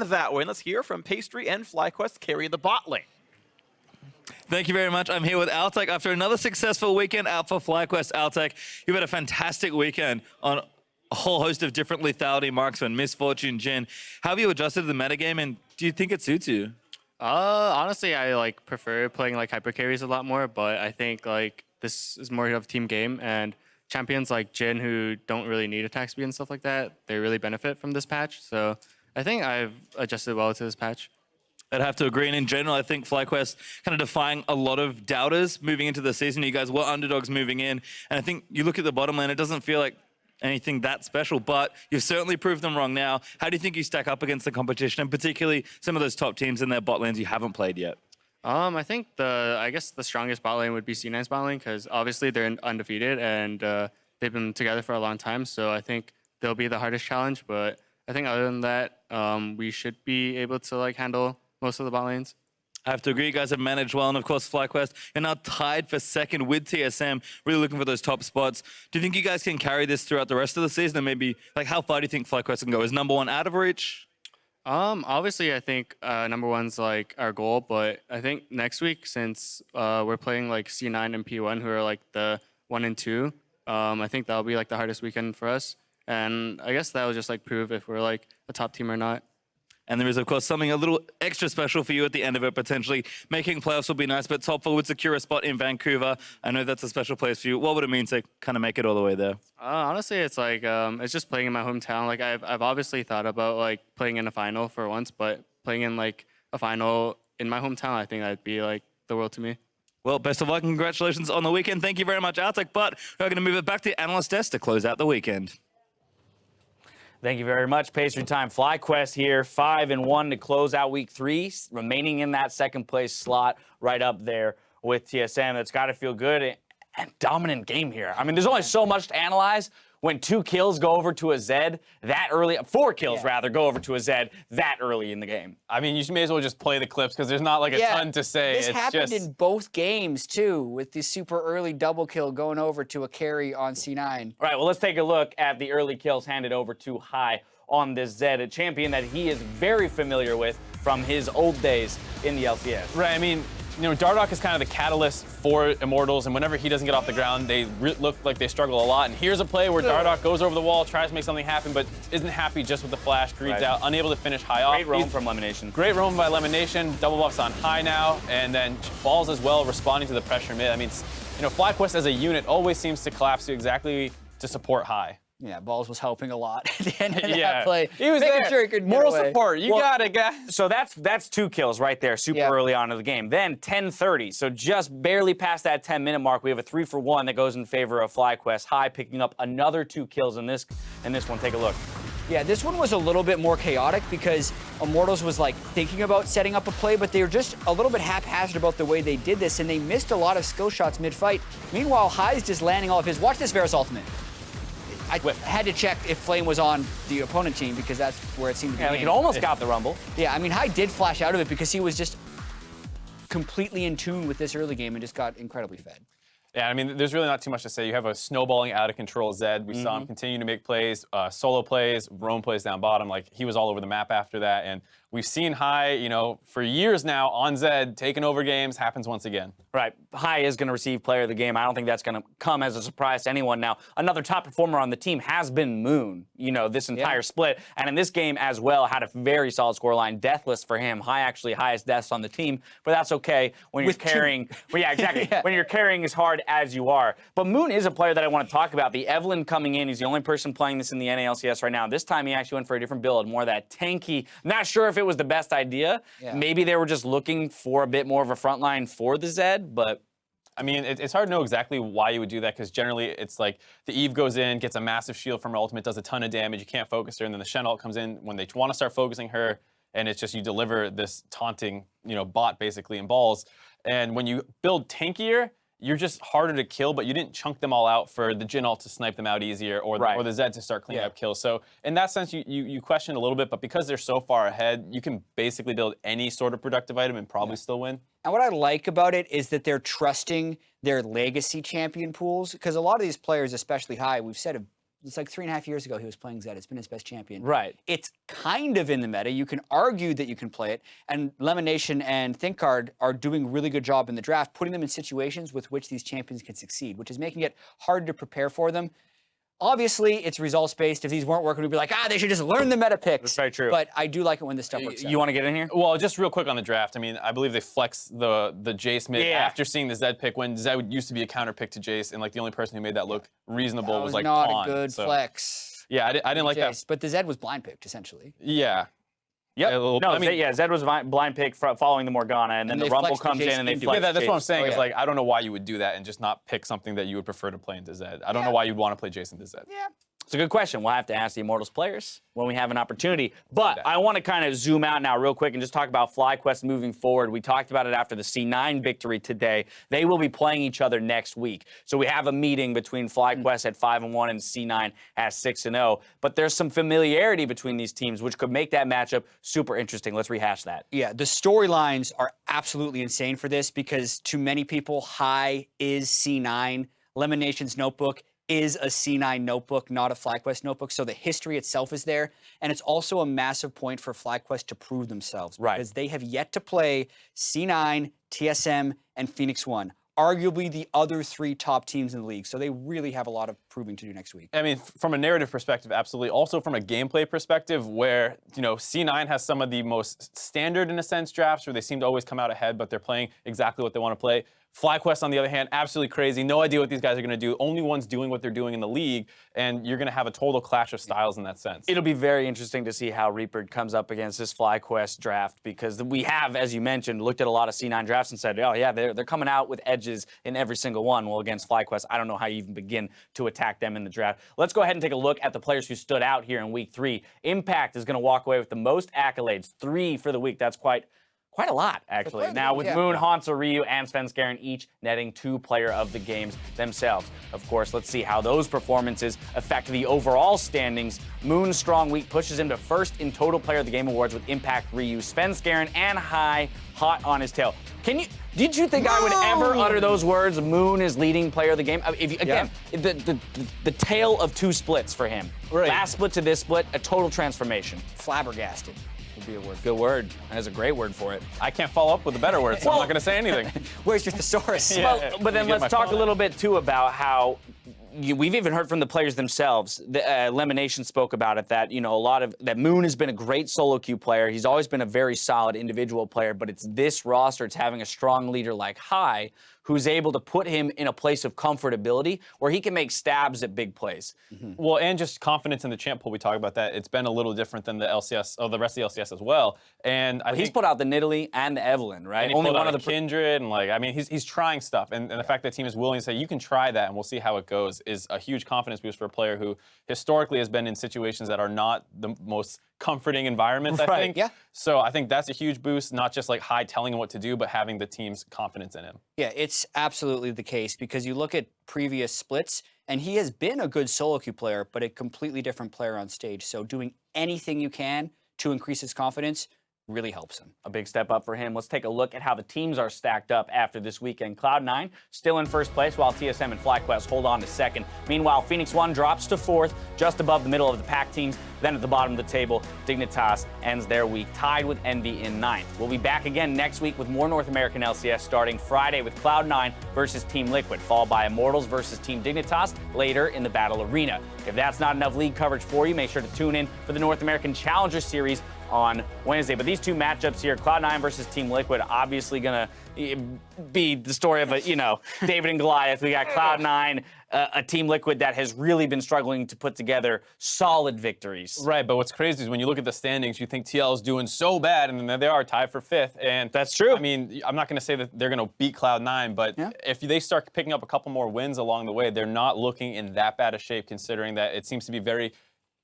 on that win, let's hear from Pastry and FlyQuest carry the bot lane. Thank you very much. I'm here with Altec after another successful weekend out for FlyQuest. Altec, you've had a fantastic weekend on a whole host of different lethality marksmen, Misfortune, Jin. How have you adjusted to the metagame, and do you think it suits you? Honestly, I prefer playing hyper carries a lot more, but I think this is more of a team game, and champions like Jin who don't really need attack speed and stuff like that, they really benefit from this patch. So I think I've adjusted well to this patch. I'd have to agree, and in general, I think FlyQuest kind of defying a lot of doubters moving into the season. You guys were underdogs moving in, and I think you look at the bottom lane, it doesn't feel like anything that special, but you've certainly proved them wrong now. How do you think you stack up against the competition, and particularly some of those top teams in their bot lanes you haven't played yet? I think I guess the strongest bot lane would be C9's bot lane, because obviously they're undefeated and they've been together for a long time. So I think they'll be the hardest challenge. But I think other than that, we should be able to handle most of the bot lanes. I have to agree, you guys have managed well, and of course, FlyQuest, you're now tied for second with TSM, really looking for those top spots. Do you think you guys can carry this throughout the rest of the season, and maybe, how far do you think FlyQuest can go? Is number one out of reach? Obviously, I think number one's our goal, but I think next week, since we're playing C9 and P1, who are the 1 and 2, I think that'll be the hardest weekend for us, and I guess that'll just prove if we're a top team or not. And there is, of course, something a little extra special for you at the end of it, potentially. Making playoffs will be nice, but Top 4 would secure a spot in Vancouver. I know that's a special place for you. What would it mean to kind of make it all the way there? Honestly, it's it's just playing in my hometown. I've obviously thought about playing in a final for once, but playing in a final in my hometown, I think that'd be the world to me. Well, best of luck and congratulations on the weekend. Thank you very much, Altec, but we're going to move it back to analyst desk to close out the weekend. Thank you very much, Pastry Time. FlyQuest here, 5-1 to close out week 3, remaining in that second place slot right up there with TSM. That's got to feel good and dominant game here. I mean, there's only so much to analyze when 2 kills go over to a Z that early, 4 kills rather, go over to a Z that early in the game. I mean, you may as well just play the clips because there's not a ton to say. This happened in both games too, with the super early double kill going over to a carry on C9. All right, well, let's take a look at the early kills handed over to High on this Z, a champion that he is very familiar with from his old days in the LCS. Right, I mean, Dardoch is kind of the catalyst for Immortals, and whenever he doesn't get off the ground, they look like they struggle a lot. And here's a play where Dardoch goes over the wall, tries to make something happen, but isn't happy just with the flash, greeds out, unable to finish High off. Great roam from Lemonation. Great roam by Lemonation, double buffs on High now, and then Balls as well, responding to the pressure mid. I mean, FlyQuest as a unit always seems to collapse to exactly to support High. Yeah, Balls was helping a lot at the end of that play. He was making there. sure he could Moral support. You got it, guys. So that's 2 kills right there, super early on in the game. Then 10:30, so just barely past that 10-minute mark, we have a 3-for-1 that goes in favor of FlyQuest. High picking up another 2 kills in this one. Take a look. Yeah, this one was a little bit more chaotic because Immortals was thinking about setting up a play, but they were just a little bit haphazard about the way they did this, and they missed a lot of skill shots mid-fight. Meanwhile, High's just landing all of his. Watch this Varus ultimate. I had to check if Flame was on the opponent team because that's where it seemed to be. Yeah, he almost got the Rumble. Yeah, I mean, High did flash out of it because he was just completely in tune with this early game and just got incredibly fed. Yeah, I mean, there's really not too much to say. You have a snowballing out of control Zed. We saw him continue to make plays, solo plays, roam plays down bottom. He was all over the map after that. And we've seen High, for years now on Zed, taking over games, happens once again. Right. High is going to receive player of the game. I don't think that's going to come as a surprise to anyone. Now, another top performer on the team has been Moon, this entire split. And in this game as well, had a very solid scoreline. Deathless for him. High actually highest deaths on the team, but that's okay when you're carrying. Well, yeah, exactly. When you're carrying as hard as you are. But Moon is a player that I want to talk about. The Evelyn coming in, he's the only person playing this in the NA LCS right now. This time he actually went for a different build, more of that tanky. Not sure if it was the best idea. Yeah. Maybe they were just looking for a bit more of a front line for the Zed, but I mean, it's hard to know exactly why you would do that because generally it's the Eve goes in, gets a massive shield from her ultimate, does a ton of damage, you can't focus her, and then the Shen ult comes in when they want to start focusing her, and it's just you deliver this taunting, bot basically in Balls. And when you build tankier, you're just harder to kill, but you didn't chunk them all out for the Jhin ult to snipe them out easier or the Zed to start cleaning up kills. So in that sense, you question a little bit, but because they're so far ahead, you can basically build any sort of productive item and probably still win. And what I like about it is that they're trusting their legacy champion pools, because a lot of these players, especially High, we've said have it's like 3.5 years ago he was playing Zed. It's been his best champion. Right. It's kind of in the meta. You can argue that you can play it, and Lemonation and ThinkCard are doing a really good job in the draft, putting them in situations with which these champions can succeed, which is making it hard to prepare for them. Obviously, it's results-based. If these weren't working, we'd be like, they should just learn the meta picks. That's very true. But I do like it when this stuff works out. You want to get in here? Well, just real quick on the draft. I mean, I believe they flexed the Jace mid after seeing the Zed pick when Zed used to be a counter pick to Jace, and like the only person who made that look reasonable That was like not Pawn. a good So, flex. yeah, I didn't like that. Jace. But the Zed was blind picked, essentially. Yeah. Yep. No, I mean, Zed was blind pick following the Morgana, and then And the they Rumble flexed the comes in Jace and they into flex it. Yeah, that's what I'm Jace. saying. Oh, Is yeah. like I don't know why you would do that and just not pick something that you would prefer to play into Zed. I don't know why you'd want to play Jason to Zed. Yeah. It's a good question. We'll have to ask the Immortals players when we have an opportunity. But I want to kind of zoom out now real quick and just talk about FlyQuest moving forward. We talked about it after the C9 victory today. They will be playing each other next week. So we have a meeting between FlyQuest at 5-1 and C9 at 6-0. But there's some familiarity between these teams, which could make that matchup super interesting. Let's rehash that. Yeah, the storylines are absolutely insane for this because to many people, High is C9. Lemonation's notebook is a C9 notebook, not a FlyQuest notebook. So the history itself is there. And it's also a massive point for FlyQuest to prove themselves. Right. Because they have yet to play C9, TSM, and Phoenix One, arguably the other 3 top teams in the league. So they really have a lot of proving to do next week. I mean, from a narrative perspective, absolutely. Also from a gameplay perspective, where, you know, C9 has some of the most standard, in a sense, drafts where they seem to always come out ahead, but they're playing exactly what they want to play. FlyQuest, on the other hand, absolutely crazy. No idea what these guys are going to do. Only ones doing what they're doing in the league, and you're going to have a total clash of styles in that sense. It'll be very interesting to see how Reaper comes up against this FlyQuest draft because we have, as you mentioned, looked at a lot of C9 drafts and said, oh, yeah, they're coming out with edges in every single one. Well, against FlyQuest, I don't know how you even begin to attack them in the draft. Let's go ahead and take a look at the players who stood out here in week 3. Impact is going to walk away with the most accolades, 3 for the week. That's quite a lot, actually. Now, with Moon, Hanzo, Ryu, and Svenskeren each netting 2 player of the games themselves. Of course, let's see how those performances affect the overall standings. Moon's strong week pushes him to first in total player of the game awards with Impact, Ryu, Svenskeren, and High hot on his tail. Did you think I would ever utter those words? Moon is leading player of the game. The tale of 2 splits for him. Right. Last split to this split, a total transformation. Flabbergasted would be a word. Good word. That's a great word for it. I can't follow up with a better word, so I'm not going to say anything. Where's your thesaurus? Well, but then You get let's my talk a phone. little bit too about how we've even heard from the players themselves. The Lemonation spoke about it that that Moon has been a great solo queue player. He's always been a very solid individual player, but it's this roster. It's having a strong leader like High who's able to put him in a place of comfortability where he can make stabs at big plays. Well, and just confidence in the champ pool. We talk about that. It's been a little different than the LCS, the rest of the LCS as well. And I He's think put out the Nidalee and the Evelyn, right? and he Only pulled one out of the Kindred, and like, I mean, he's trying stuff, and the fact that team is willing to say you can try that and we'll see how it goes is a huge confidence boost for a player who historically has been in situations that are not the most comforting environments. I Right, think. yeah. So I think that's a huge boost, not just like High telling him what to do, but having the team's confidence in him. Yeah, it's absolutely the case because you look at previous splits, and he has been a good solo queue player, but a completely different player on stage. So doing anything you can to increase his confidence really helps him. A big step up for him. Let's take a look at how the teams are stacked up after this weekend. Cloud9 still in first place, while TSM and FlyQuest hold on to second. Meanwhile, Phoenix One drops to fourth, just above the middle of the pack teams. Then at the bottom of the table, Dignitas ends their week tied with Envy in ninth. We'll be back again next week with more North American LCS starting Friday with Cloud9 versus Team Liquid, followed by Immortals versus Team Dignitas later in the Battle Arena. If that's not enough league coverage for you, make sure to tune in for the North American Challenger Series on Wednesday. But these 2 matchups here, Cloud9 versus Team Liquid, obviously gonna be the story of David and Goliath. We got Cloud9, a Team Liquid that has really been struggling to put together solid victories. Right, but what's crazy is when you look at the standings, you think TL is doing so bad, and then there they are tied for 5th. And that's true. I mean, I'm not going to say that they're going to beat Cloud9, but if they start picking up a couple more wins along the way, they're not looking in that bad a shape, considering that it seems to be very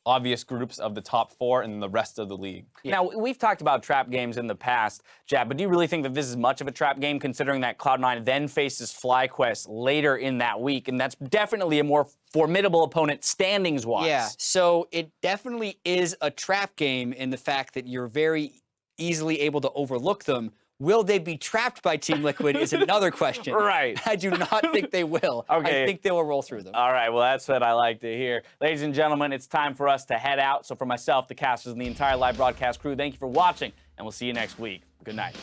obvious groups of the top 4 and the rest of the league. Now, we've talked about trap games in the past, Jab, but do you really think that this is much of a trap game, considering that Cloud9 then faces FlyQuest later in that week, and that's definitely a more formidable opponent standings-wise? Yeah, so it definitely is a trap game in the fact that you're very easily able to overlook them Will they be trapped by Team Liquid is another question. Right. I do not think they will. Okay. I think they will roll through them. All right, well, that's what I like to hear. Ladies and gentlemen, it's time for us to head out. So for myself, the casters, and the entire live broadcast crew, thank you for watching, and we'll see you next week. Good night.